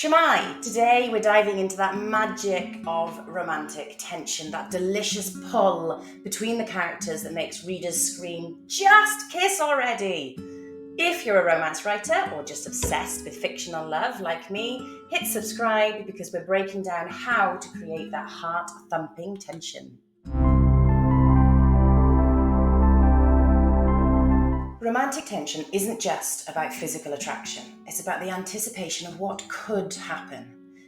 Shemai, today we're diving into that magic of romantic tension, that delicious pull between the characters that makes readers scream, "Just kiss already!" If you're a romance writer or just obsessed with fictional love like me, hit subscribe because we're breaking down how to create that heart-thumping tension. Romantic tension isn't just about physical attraction. It's about the anticipation of what could happen.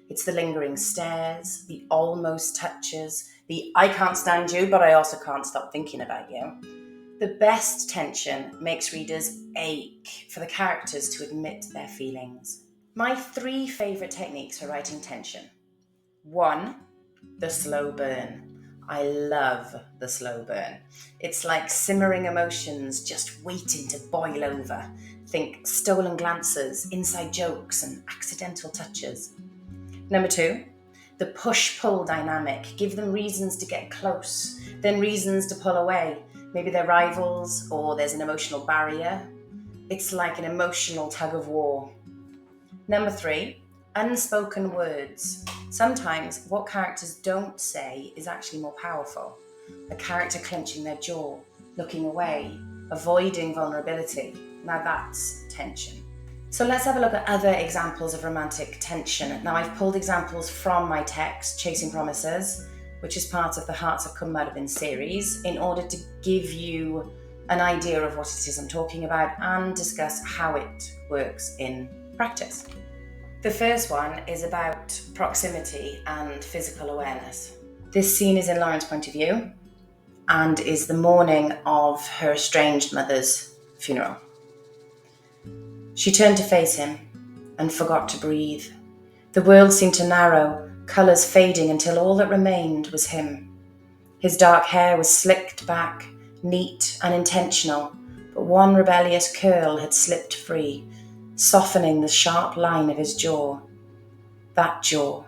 It's the lingering stares, the almost touches, the "I can't stand you, but I also can't stop thinking about you." The best tension makes readers ache for the characters to admit their feelings. My 3 favourite techniques for writing tension. 1, the slow burn. I love the slow burn. It's like simmering emotions just waiting to boil over. Think stolen glances, inside jokes, and accidental touches. Number 2, the push-pull dynamic. Give them reasons to get close, then reasons to pull away. Maybe they're rivals or there's an emotional barrier. It's like an emotional tug of war. Number 3, unspoken words. Sometimes what characters don't say is actually more powerful. A character clenching their jaw, looking away, avoiding vulnerability. Now that's tension. So let's have a look at other examples of romantic tension. Now I've pulled examples from my text, Chasing Promises, which is part of the Hearts of Cummarabin series, in order to give you an idea of what it is I'm talking about and discuss how it works in practice. The first one is about proximity and physical awareness. This scene is in Lauren's point of view and is the morning of her estranged mother's funeral. She turned to face him and forgot to breathe. The world seemed to narrow, colours fading until all that remained was him. His dark hair was slicked back, neat and intentional, but one rebellious curl had slipped free, softening the sharp line of his jaw. That jaw.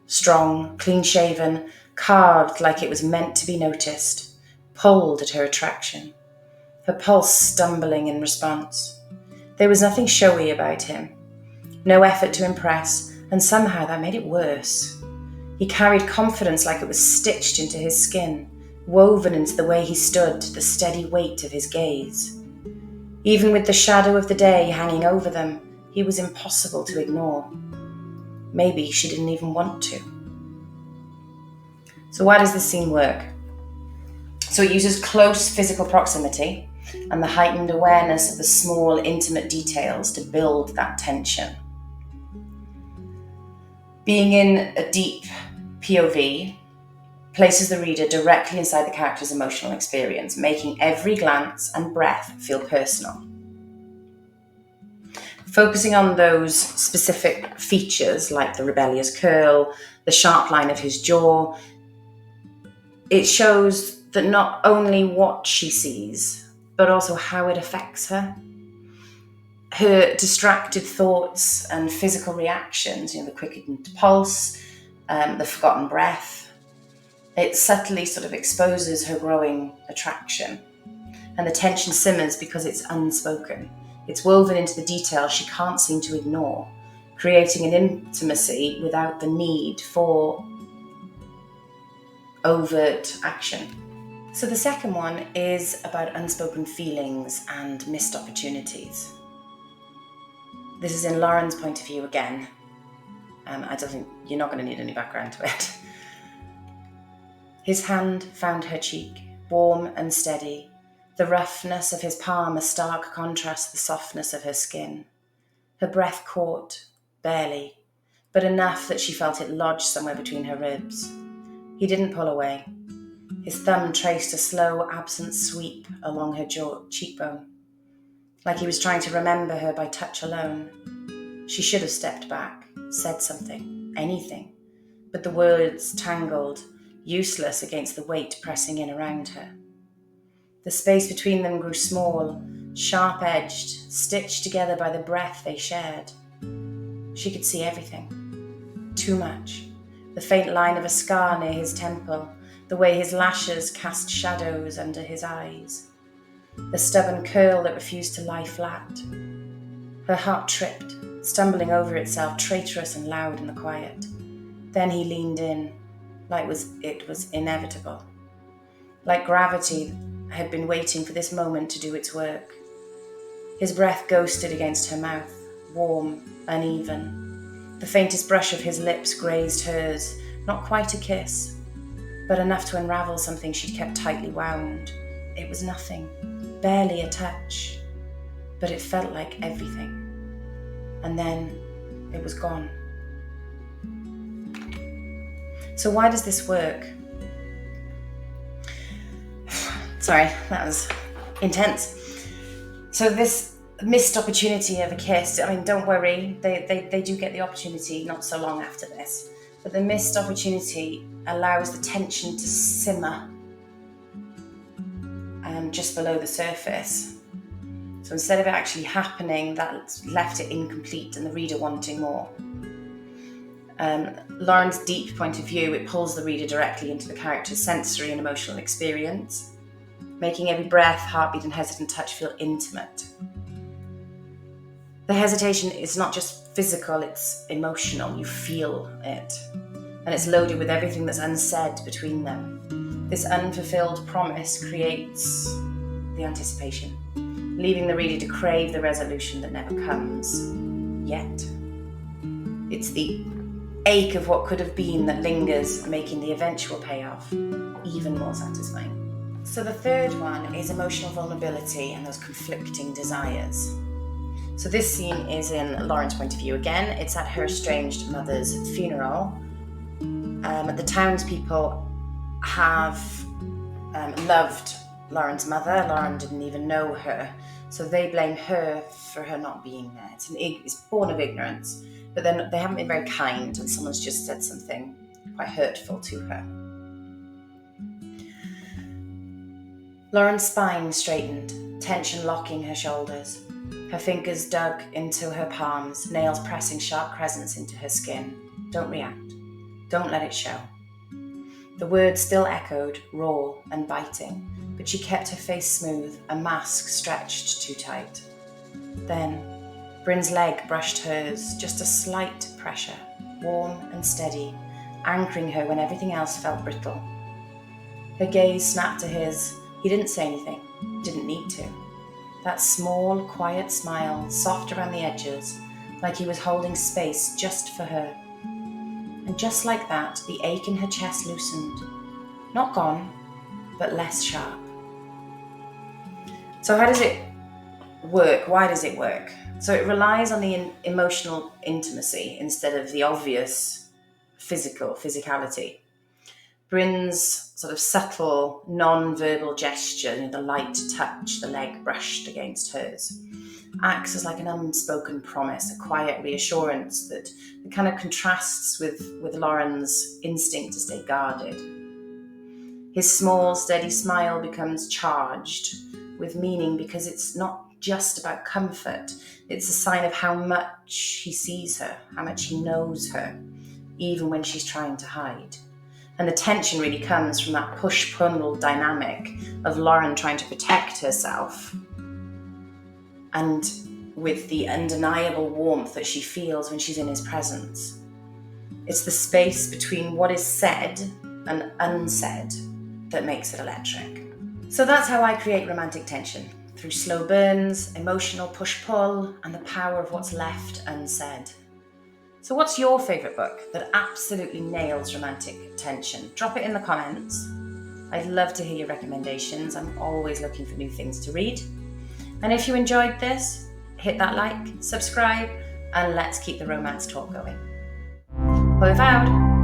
Strong, clean-shaven, carved like it was meant to be noticed, pulled at her attraction. Her pulse stumbling in response. There was nothing showy about him. No effort to impress, and somehow that made it worse. He carried confidence like it was stitched into his skin, woven into the way he stood, the steady weight of his gaze. Even with the shadow of the day hanging over them, he was impossible to ignore. Maybe she didn't even want to. So why does this scene work? So it uses close physical proximity and the heightened awareness of the small, intimate details to build that tension. Being in a deep POV places the reader directly inside the character's emotional experience, making every glance and breath feel personal. Focusing on those specific features, like the rebellious curl, the sharp line of his jaw, it shows that not only what she sees, but also how it affects her. Her distracted thoughts and physical reactions, the quickened pulse, the forgotten breath, it subtly sort of exposes her growing attraction. And the tension simmers because it's unspoken. It's woven into the details she can't seem to ignore, creating an intimacy without the need for overt action. So the second one is about unspoken feelings and missed opportunities. This is in Lauren's point of view again. I don't think you're not going to need any background to it. His hand found her cheek, warm and steady. The roughness of his palm a stark contrast to the softness of her skin. Her breath caught, barely, but enough that she felt it lodge somewhere between her ribs. He didn't pull away. His thumb traced a slow, absent sweep along her cheekbone, like he was trying to remember her by touch alone. She should have stepped back, said something, anything, but the words tangled, useless against the weight pressing in around her. The space between them grew small, sharp-edged, stitched together by the breath they shared. She could see everything. Too much. The faint line of a scar near his temple, the way his lashes cast shadows under his eyes, the stubborn curl that refused to lie flat. Her heart tripped, stumbling over itself, traitorous and loud in the quiet. Then he leaned in, like it was inevitable. Like gravity had been waiting for this moment to do its work. His breath ghosted against her mouth, warm, uneven. The faintest brush of his lips grazed hers, not quite a kiss, but enough to unravel something she'd kept tightly wound. It was nothing, barely a touch, but it felt like everything. And then it was gone. So why does this work? Sorry, that was intense. So this missed opportunity of a kiss, I mean, don't worry, they do get the opportunity not so long after this, but the missed opportunity allows the tension to simmer just below the surface. So instead of it actually happening, that left it incomplete and the reader wanting more. Lauren's deep point of view, it pulls the reader directly into the character's sensory and emotional experience, making every breath, heartbeat and hesitant touch feel intimate. The hesitation is not just physical, it's emotional. You feel it. And it's loaded with everything that's unsaid between them. This unfulfilled promise creates the anticipation, leaving the reader to crave the resolution that never comes yet. It's the ache of what could have been that lingers, making the eventual payoff even more satisfying. So the third one is emotional vulnerability and those conflicting desires. So this scene is in Lauren's point of view again. It's at her estranged mother's funeral. The townspeople have loved Lauren's mother. Lauren didn't even know her, so they blame her for her not being there. It's born of ignorance, but then they haven't been very kind, and someone's just said something quite hurtful to her. Lauren's spine straightened, tension locking her shoulders. Her fingers dug into her palms, nails pressing sharp crescents into her skin. Don't react. Don't let it show. The words still echoed, raw and biting, but she kept her face smooth, a mask stretched too tight. Then, Bryn's leg brushed hers, just a slight pressure, warm and steady, anchoring her when everything else felt brittle. Her gaze snapped to his. He didn't say anything, didn't need to. That small, quiet smile, soft around the edges, like he was holding space just for her. And just like that, the ache in her chest loosened. Not gone, but less sharp. So how does it work? Why does it work? So it relies on the emotional intimacy instead of the obvious physicality. Bryn's sort of subtle, non-verbal gesture, the light touch, the leg brushed against hers, acts as like an unspoken promise, a quiet reassurance that kind of contrasts with Lauren's instinct to stay guarded. His small, steady smile becomes charged with meaning because it's not just about comfort. It's a sign of how much he sees her, how much he knows her, even when she's trying to hide. And the tension really comes from that push-pull dynamic of Lauren trying to protect herself and with the undeniable warmth that she feels when she's in his presence. It's the space between what is said and unsaid that makes it electric. So that's how I create romantic tension, through slow burns, emotional push-pull, and the power of what's left unsaid. So what's your favourite book that absolutely nails romantic tension? Drop it in the comments. I'd love to hear your recommendations. I'm always looking for new things to read. And if you enjoyed this, hit that like, subscribe, and let's keep the romance talk going. Hwyl fawr!